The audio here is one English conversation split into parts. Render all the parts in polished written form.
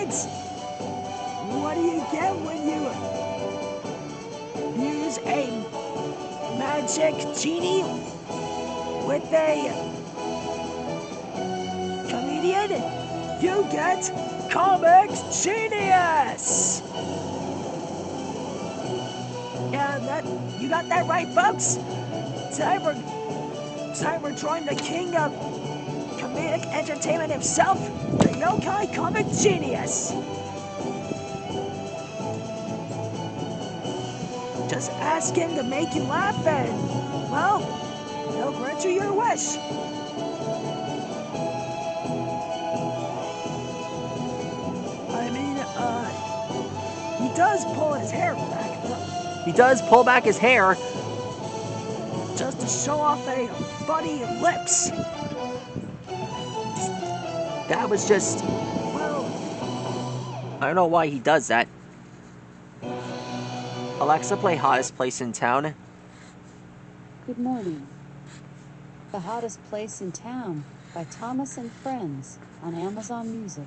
kids. What do you get when you use a magic genie with a comedian? You get comic genius. Yeah, you got that right, folks. Time we're drawing the king of comedic entertainment himself, the yokai comic genius. Just ask him to make you laugh and, well, he'll grant you your wish. I mean, he does pull his hair back. He does pull back his hair. Just to show off a funny lips. That was just... Well, I don't know why he does that. Alexa, play Hottest Place in Town. Good morning. The Hottest Place in Town by Thomas and Friends on Amazon Music.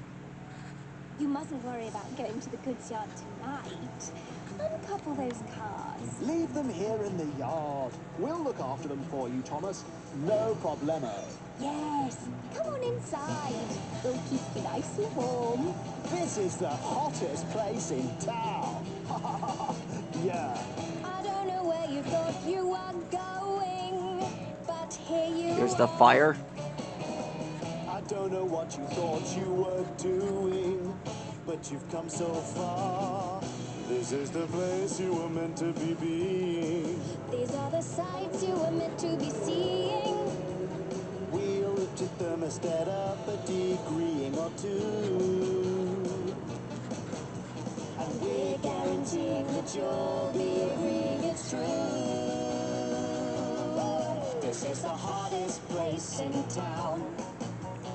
You mustn't worry about going to the goods yard tonight. Uncouple those cars. Leave them here in the yard. We'll look after them for you, Thomas. No problemo. Yes, come on inside. We'll keep you nice and warm. This is the hottest place in town. Yeah. I don't know where you thought you were going, but here you Here's the fire. I don't know what you thought you were doing, but you've come so far. This is the place you were meant to be being. These are the sights you were meant to be seeing. We'll lift your thermostat up a degree or two. And we're guaranteeing that you'll be agreeing it's true. This is the hottest place in town.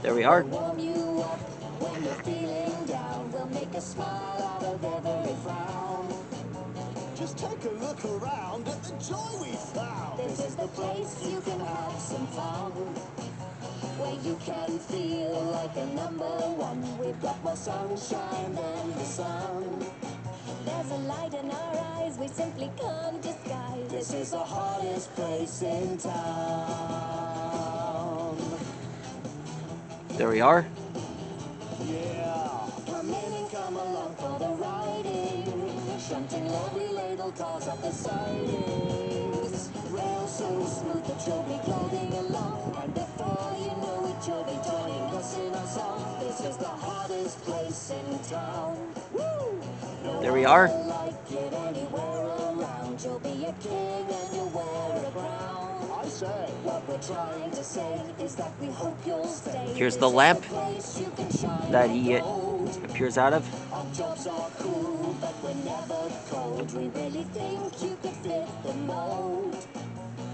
There we are. We'll warm you up when you're feeling down. We'll make a smile out of every frown. Just take a look around at the joy we found. This is the place you can have some fun, where you can feel like a #1. We've got more sunshine than the sun. There's a light in our eyes we simply can't disguise. This is the hottest place in town. There we are. Yeah. Come in and come along for the riding, shunting lovely ladle cars up the sidings. Rail so smooth that you'll be gliding along, And before you know it, you'll be joining us in our song. this is the hottest place in town. Woo! No There we one are. will like it anywhere around. You'll be a king and you'll wear a crown. I say, What we're trying to say is that we hope you'll stay. Here's This the is lamp place you can shine that like he gold. appears out of. our jobs are cool, but we're never cold. We really think you could fit the mold.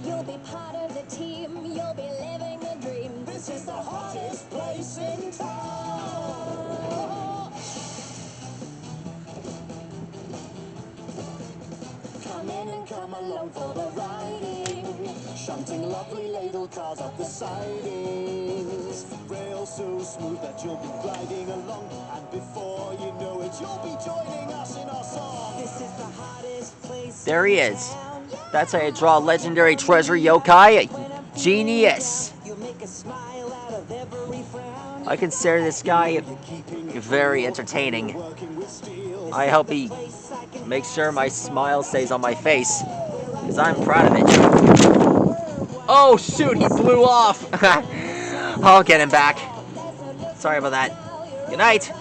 You'll be part of the team. You'll be living the dream. This is the hottest place in town. Come in and come along for the riding. Shunting lovely ladle cars up the sidings. Rail so smooth that you'll be gliding along, and before you know it, you'll be joining us in our song. This is the hottest place. There he is. That's how you draw a legendary treasure yokai genius. You make a smile out of every frown. I consider this guy very entertaining. Working with steel. I hope he makes sure my smile stays on my face, because I'm proud of it. Oh shoot, he blew off. I'll get him back. Sorry about that. Good night.